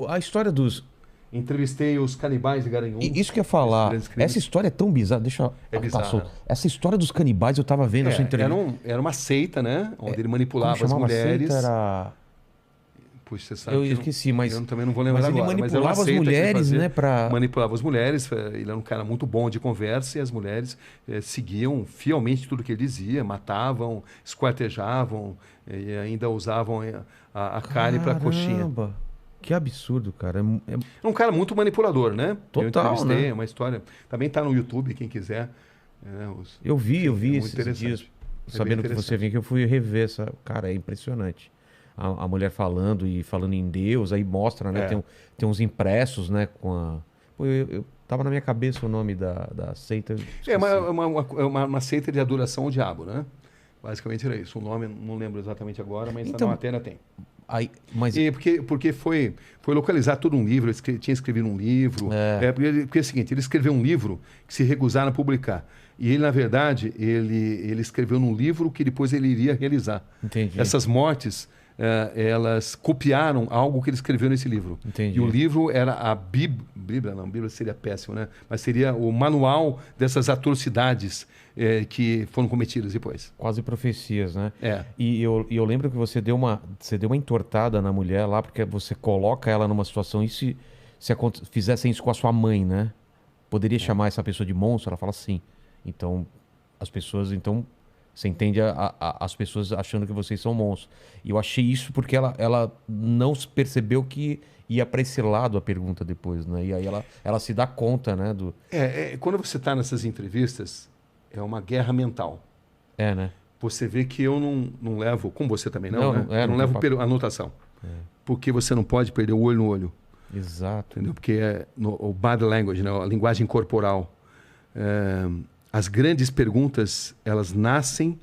A história dos... Entrevistei os canibais de Garanhuns. Isso que eu ia falar. Grandes crimes. Essa história é tão bizarra. Deixa eu... É Tá solto. bizarra. Essa história dos canibais eu tava vendo a sua entrevista. Era uma seita, né? Onde ele Como manipulava as chamava a mulheres. seita? Era... Puxa, você sabe Eu que eu esqueci, mas... eu também não vou lembrar Mas ele agora. Mas era uma manipulava as seita que ele mulheres, fazia, né? Pra... manipulava as mulheres. Ele era um cara muito bom de conversa e as mulheres seguiam fielmente tudo que ele dizia, matavam, esquartejavam e ainda usavam a carne para coxinha. Caramba! Que absurdo, cara. É um cara muito manipulador, né? Eu Total, entrevistei, né? é uma história. Também está no YouTube, quem quiser. Eu vi muito esses interessante. dias, É bem sabendo que você interessante. vinha, que eu fui rever essa... Cara, é impressionante. A mulher falando e falando em Deus, aí mostra, né? É. Tem uns impressos, né? Com a... Pô, eu tava na minha cabeça o nome da seita. Eu É esqueci. uma seita de adoração ao diabo, né? Basicamente era isso. O nome não lembro exatamente agora, mas Então, na matéria tem. Aí, mas E porque foi localizar todo um livro, tinha escrevido um livro. Porque é o seguinte, ele escreveu um livro que se recusaram a publicar. E ele, na verdade, ele escreveu num livro que depois ele iria realizar. entendi. Essas mortes, elas copiaram algo que ele escreveu nesse livro. Entendi. E o livro era a Bíblia, não, Bíblia seria péssimo, né? Mas seria o manual dessas atrocidades que foram cometidas depois. Quase profecias, né? É. E eu lembro que você deu uma entortada na mulher lá, porque você coloca ela numa situação. E se fizessem isso com a sua mãe, né? Poderia chamar essa pessoa de monstro? Ela fala sim. Então, as pessoas. Então, você entende as pessoas achando que vocês são monstros. E eu achei isso porque ela não percebeu que ia para esse lado a pergunta depois, né? E aí ela se dá conta, né? Quando você está nessas entrevistas, é uma guerra mental. É, né? Você vê que eu não levo, como você também não, Não, né? Eu não não levo tem anotação. Porque você não pode perder o olho no olho. Exato. Entendeu? Porque o body language, né? A linguagem corporal. As grandes perguntas, elas nascem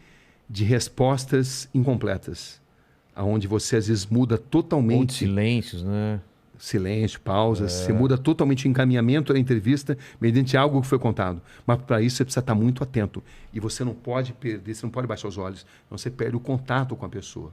de respostas incompletas. Onde você, às vezes, muda Ou de totalmente... silêncios, né? Silêncio, pausas. Você muda totalmente o encaminhamento da entrevista mediante algo que foi contado. Mas para isso você precisa estar muito atento. E você não pode perder, você não pode baixar os olhos. Senão você perde o contato com a pessoa.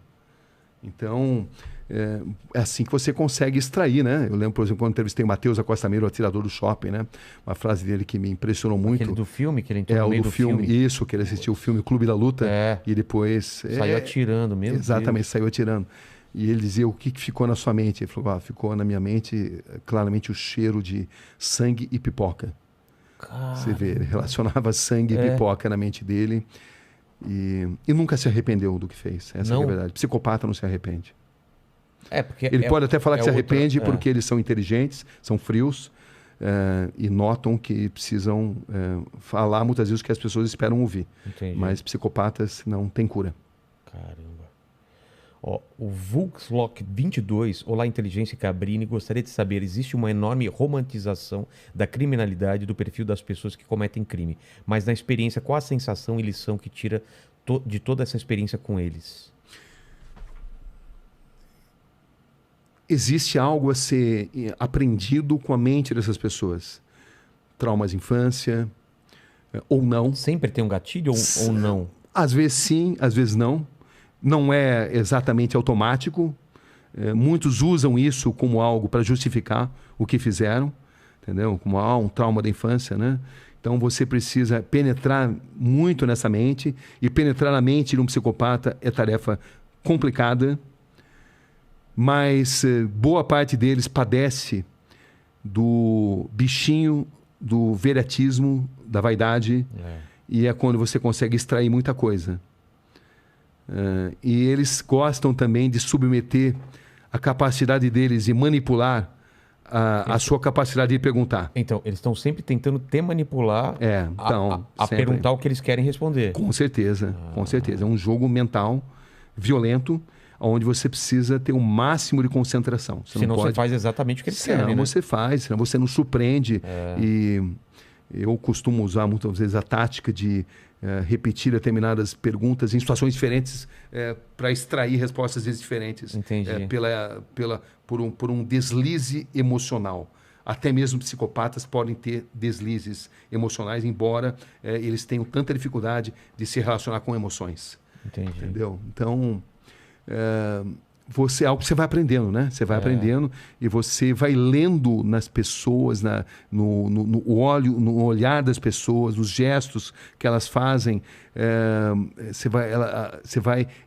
Então, é assim que você consegue extrair, né? Eu lembro, por exemplo, quando entrevistei o Matheus Acosta Meiro, o atirador do shopping, né? Uma frase dele que me impressionou muito. Aquele do filme, que ele entrou no o meio do do filme. Isso, que ele assistiu o filme Clube da Luta. E depois... Saiu atirando mesmo. Exatamente, saiu atirando. E ele dizia, o que ficou na sua mente? Ele falou, ficou na minha mente claramente o cheiro de sangue e pipoca. Você vê, ele relacionava sangue e pipoca na mente dele e nunca se arrependeu do que fez. Essa é a verdade. Psicopata não se arrepende. Porque ele pode até falar que se arrepende porque eles são inteligentes, são frios e notam que precisam falar muitas vezes o que as pessoas esperam ouvir. Entendi. Mas psicopatas não têm cura. Caramba. Ó, o Vulkslock 22, olá Inteligência Cabrini, gostaria de saber, existe uma enorme romantização da criminalidade do perfil das pessoas que cometem crime, mas na experiência, qual a sensação e lição que tira de toda essa experiência com eles? Existe algo a ser aprendido com a mente dessas pessoas. Traumas de infância, ou não. Sempre tem um gatilho ou não? Às vezes sim, às vezes não. Não é exatamente automático. Muitos usam isso como algo para justificar o que fizeram, entendeu? Como um trauma da infância, né? Então você precisa penetrar muito nessa mente, e penetrar na mente de um psicopata é tarefa complicada, mas boa parte deles padece do bichinho, do veratismo, da vaidade, e é quando você consegue extrair muita coisa. E eles gostam também de submeter a capacidade deles de manipular a sua capacidade de perguntar. Então, eles estão sempre tentando te manipular a perguntar o que eles querem responder. Com certeza, com certeza. É um jogo mental violento, onde você precisa ter o máximo de concentração. Senão você faz exatamente o que eles querem, né? Senão você faz, senão você não surpreende. E eu costumo usar muitas vezes a tática de repetir determinadas perguntas em situações diferentes para extrair respostas às vezes diferentes. Entendi. Por um deslize emocional. Até mesmo psicopatas podem ter deslizes emocionais, embora eles tenham tanta dificuldade de se relacionar com emoções. Entendi. Entendeu? Então, é algo que você vai aprendendo, né? Você vai aprendendo e você vai lendo nas pessoas, no olhar das pessoas, nos gestos que elas fazem.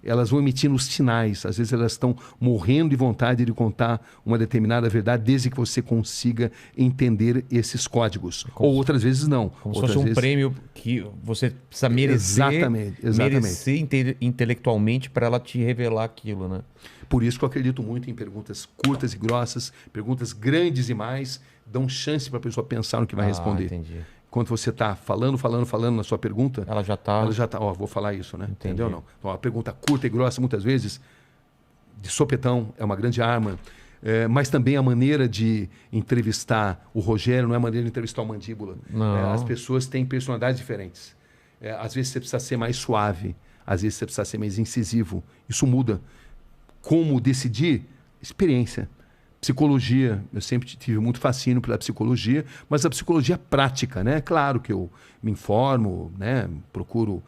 Elas vão emitindo os sinais. Às vezes elas estão morrendo de vontade de contar uma determinada verdade, desde que você consiga entender esses códigos. Ou outras vezes não. Como se outras fosse um vezes... prêmio que você precisa merecer, Exatamente. merecer intelectualmente para ela te revelar aquilo, né? Por isso que eu acredito muito em perguntas curtas e grossas, perguntas grandes e mais, dão chance para a pessoa pensar no que vai responder. Entendi. Quando você está falando na sua pergunta, ela já está, vou falar isso, né? Entendi. Entendeu? Não. Então, a pergunta curta e grossa, muitas vezes, de sopetão, é uma grande arma. Mas também a maneira de entrevistar o Rogério não é a maneira de entrevistar o Mandíbula. As pessoas têm personalidades diferentes. Às vezes você precisa ser mais suave, às vezes você precisa ser mais incisivo. Isso muda. Como decidir? Experiência. Psicologia. Eu sempre tive muito fascínio pela psicologia, mas a psicologia prática, né? Claro que eu me informo, né? Procuro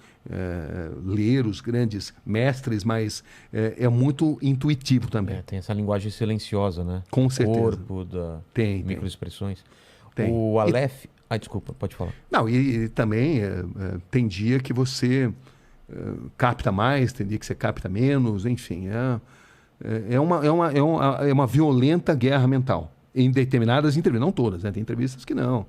ler os grandes mestres, mas é muito intuitivo também. Tem essa linguagem silenciosa, né? Com certeza. Corpo, tem microexpressões. Tem. O Aleph... desculpa, pode falar. Não, e também tem dia que você capta mais, tem dia que você capta menos, enfim. É uma violenta guerra mental. Em determinadas entrevistas, não todas, né? Tem entrevistas que não.